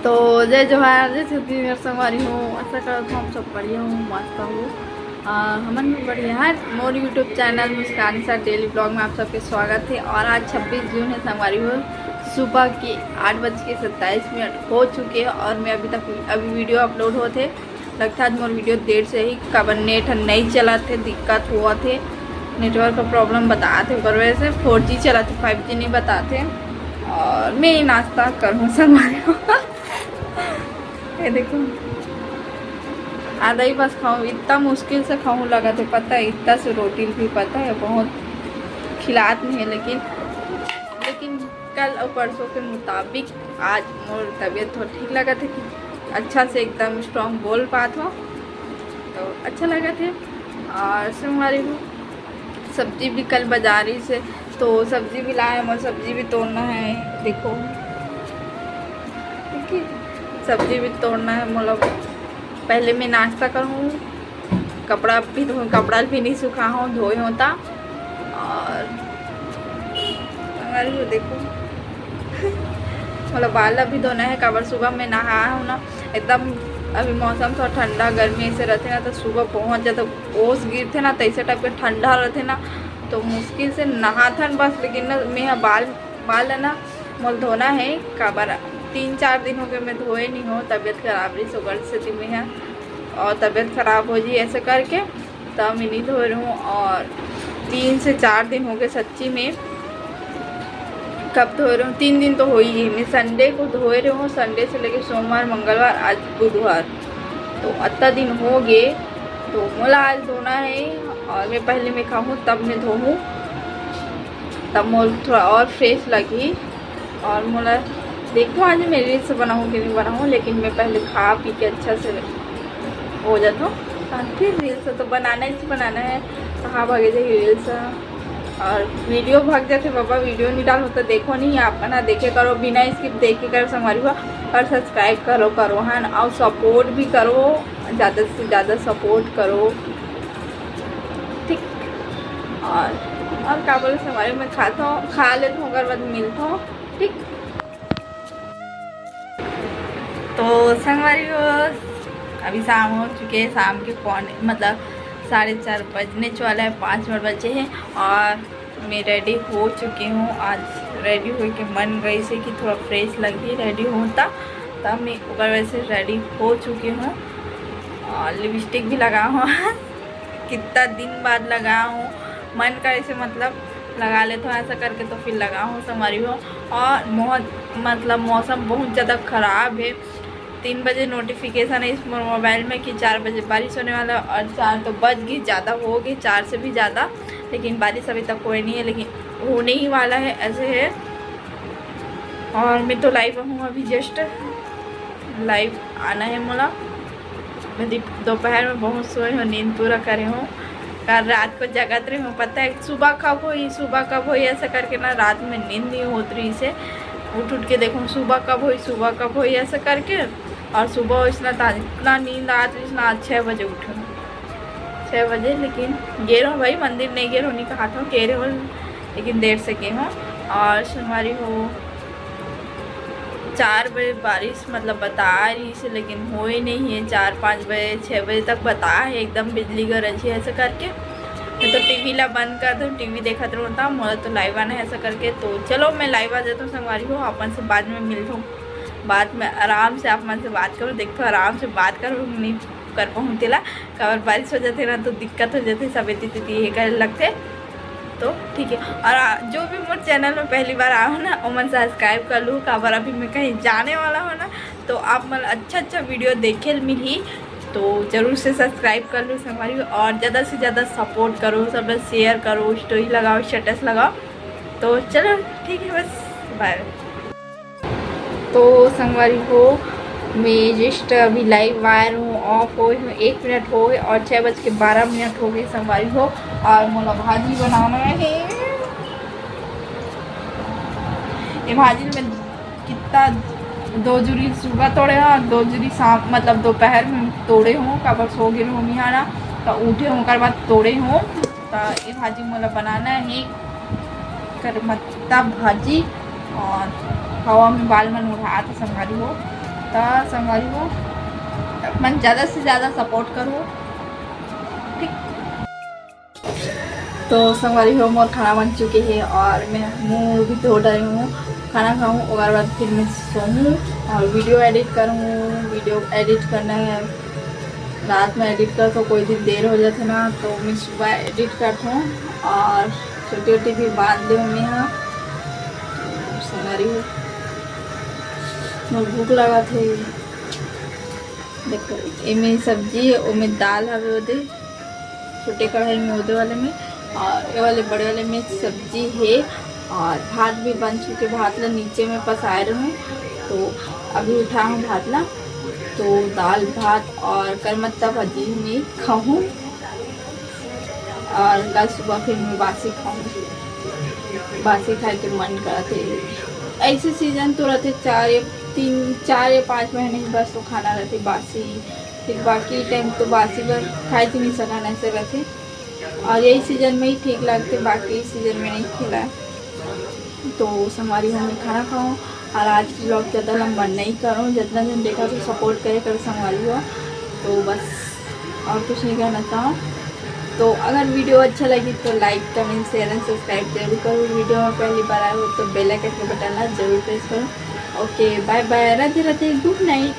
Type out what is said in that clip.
तो जय जोहार, जय छत्ती मेरे संगवारी हूँ। आशा करता हूँ सब बढ़िया हूँ, मस्त हूँ। हमन भी बढ़िया है। मोर यूट्यूब चैनल मुस्कान सा डेली ब्लॉग में आप सबके स्वागत है। और आज 26 जून है संगवारी हो, सुबह के 8:27 हो चुके हैं और मैं अभी वीडियो अपलोड होते लगता है। मोर वीडियो देर से ही कबर नेट नहीं चला थे, दिक्कत हुआ थे, नेटवर्क का प्रॉब्लम बताते पर वजह से 4G चला थे, 5G नहीं बताते। और मैं नाश्ता करूँ संगवारी हो ये देखो आधा ही बस खाऊँ, इतना मुश्किल से खाऊँ लगा थे, पता है इतना से रोटी भी पता है बहुत खिलात नहीं है। लेकिन कल और परसों के मुताबिक आज मोर तबीयत थोड़ा ठीक लगा था कि अच्छा से एकदम स्ट्रॉन्ग बोल पात हो, तो अच्छा लगा थे। और हमारी सब्जी भी कल बाजारी से तो सब्जी भी लाए, और सब्जी भी तोड़ना है। देखो देखिए सब्जी भी तोड़ना है। मतलब पहले मैं नाश्ता करूँ, कपड़ा भी नहीं सूखा हूँ, धोए होता। और हमारी देखो मतलब बाल भी धोना है। कबर सुबह में नहाया हूँ ना, एकदम अभी मौसम थोड़ा ठंडा गर्मी ऐसे रहते ना, तो सुबह पहुँच जाता, ओस गिरते ना, तो ऐसे टाइप के ठंडा रहते ना, तो मुश्किल से नहा था बस। लेकिन ना मैं बाल है ना मोल धोना है। कबर 3-4 दिन हो गए मैं धोए नहीं हो, तबीयत खराब रही शुगर से में है, और तबीयत ख़राब हो जी ऐसे करके तब मैं नहीं धो रही हूँ। और 3 से 4 दिन हो गए सच्ची में। कब धो रही हूँ? 3 दिन तो हो ही। मैं संडे को धोए रही हूँ, संडे से लेके सोमवार, मंगलवार, आज बुधवार, तो इतना दिन हो गए। तो मोला आज धोना है, और मैं पहले मैं खाऊँ तब मैं धोऊँ, तब मोल थोड़ा और फ्रेश लगी। और मोला देखो आज मैं रील्स बनाऊँ कि नहीं बनाऊँ, लेकिन मैं पहले खा पी के अच्छा से हो जाता हूँ, फिर रील्स तो बनाना है। कहाँ भागे जाए रील्स और वीडियो भाग जाते बाबा, वीडियो नहीं डालो तो देखो नहीं आप ना, देखे करो बिना स्किप देखे कर संगवारी हुआ। और सब्सक्राइब करो है ना, और सपोर्ट भी करो, ज़्यादा से ज़्यादा सपोर्ट करो, ठीक। और क्या बोले संगवारी, मैं खाता हूँ, खा लेता हूँ, अगर बाद मिलता हूँ, ठीक। तो संगवारी हो अभी शाम हो चुके हैं, शाम के मतलब 4:30 बजने वाला है, 5 मिनट बचे हैं। और मैं रेडी हो चुकी हूँ। आज रेडी हो के मन गई से कि थोड़ा फ्रेश लगी, रेडी होता तब मैं ऊपर वैसे रेडी हो चुकी हूँ। और लिपस्टिक भी लगा हूँ कितना दिन बाद लगा हूँ, मन करे से मतलब लगा लेता हूँ ऐसा करके, तो फिर लगा हूँ संगवारी हो। और बहुत मतलब मौसम बहुत ज़्यादा ख़राब है। 3 बजे नोटिफिकेशन है इस मोबाइल में कि 4 बजे बारिश होने वाला, और 4 तो बज गई, ज़्यादा हो गई, 4 से भी ज़्यादा, लेकिन बारिश अभी तक कोई नहीं है, लेकिन होने ही वाला है ऐसे है। और मैं तो लाइव हूँ, अभी जस्ट लाइव आना है मोला। मैं दोपहर में बहुत सोए हूँ, नींद पूरा करे हूँ, कल रात को जगत रही हूँ, पता है सुबह कब हुई ऐसा करके ना, रात में नींद नहीं होती रही से उठ के देखो सुबह कब हुई ऐसा करके। और सुबह इतना नींद आती है, इतना 6 बजे उठो, 6 बजे, लेकिन गे रहो भाई मंदिर नहीं गे रहो, नहीं कहा था कह रहे हो, लेकिन देर से गे हूँ। और हमारी हो 4 बजे बारिश मतलब बता रही से, लेकिन हो ही नहीं है। 4-5 बजे 6 बजे तक बता है, एकदम बिजली गरज है ऐसे करके। मैं तो टीवी ला बंद कर दूँ, टीवी देखा तो होता मोला तो लाइव आना है ऐसा करके। तो चलो मैं लाइव आ जाता हूँ संगवारी हो, अपन से बाद में मिलता हूँ, बाद में आराम से आप मन से बात करो, देखो आराम से बात करो, नहीं कर पाऊँ तेला कबर बारिश हो जाते ना, तो दिक्कत हो जाती, सब ये कर लगते, तो ठीक है। और जो भी मोर चैनल में पहली बार आओ ना, वो मन सब्सक्राइब कर लूँ, कबर अभी मैं कहीं जाने वाला हो ना, तो आप मन अच्छा वीडियो देखे मिली, तो ज़रूर से सब्सक्राइब कर लो संगवारी। और ज़्यादा से ज़्यादा सपोर्ट करो, सब शेयर करो, स्टोरी लगाओ, स्टेटस लगाओ। तो चलो ठीक है, बस बाय। तो संगवारी हो मैं जस्ट अभी लाइव वायर हूँ, ऑफ हो 1 मिनट हो गए, और 6:12 हो गए संगवारी हो। और मोला भाजी बनाना है, ये भाजी में कितना 2 जूरी सुबह तोड़े हैं और 2 जूरी शाम मतलब दोपहर में तोड़े हूँ, कबर सो गए हूँ मिहाना, तो उठे हूँ कर बाद तोड़े हूँ। तो ये भाजी मोला बनाना है, करमत्ता भाजी। और हवा में बाल मन उड़ा तो संभाली हो, तो संगवारी हो मन ज़्यादा से ज़्यादा सपोर्ट करो, ठीक। तो संगवारी हो मोर खाना बन चुके हैं और मैं मुँह भी धो रही हूँ, खाना खाऊँ और बाद फिर मैं सोऊँ और वीडियो एडिट करूँ। वीडियो एडिट करना है, रात में एडिट कर तो कोई दिन देर हो जाता ना, तो मैं सुबह एडिट करता हूँ और छोटी छोटी भी बांध दूँ मैं यहाँ। संगवारी हो मोर भूख लगा थे, देखो इमें सब्जी उमें दाल हवे ओदे छोटे कढ़ाई में ओदे वाले में, और ये वाले बड़े वाले में सब्जी है और भात भी बन चुके। भात ला नीचे में पसाए रहूँ तो अभी उठा हूँ भात ला, तो दाल भात और करमत्ता भाजी में खाऊँ और कल सुबह फिर मैं बासी खाऊँ। बासी खाए के मन करते, ऐसे सीजन तो रहते 4 या 5 महीने ही बस तो खाना रहते बासी, फिर बाकी टाइम तो बासी बस खाए नहीं सका ऐसे रहते, और यही सीज़न में ही ठीक लगते, बाकी सीज़न में नहीं खिला। तो हमारी मम्मी खाना खाऊँ और आज की ब्लॉग ज़्यादा लंबा नहीं करूँ, जितना जन देखा तो सपोर्ट करे कर संभाली हो, तो बस और कुछ नहीं कहना चाहूँ। तो अगर वीडियो अच्छा लगी तो like comment share and subscribe जरूर करो। वीडियो में पहली बार आए हो तो बेल आइकन को बटन जरूर प्रेस करो। Okay bye bye, Radhe Radhe, good night.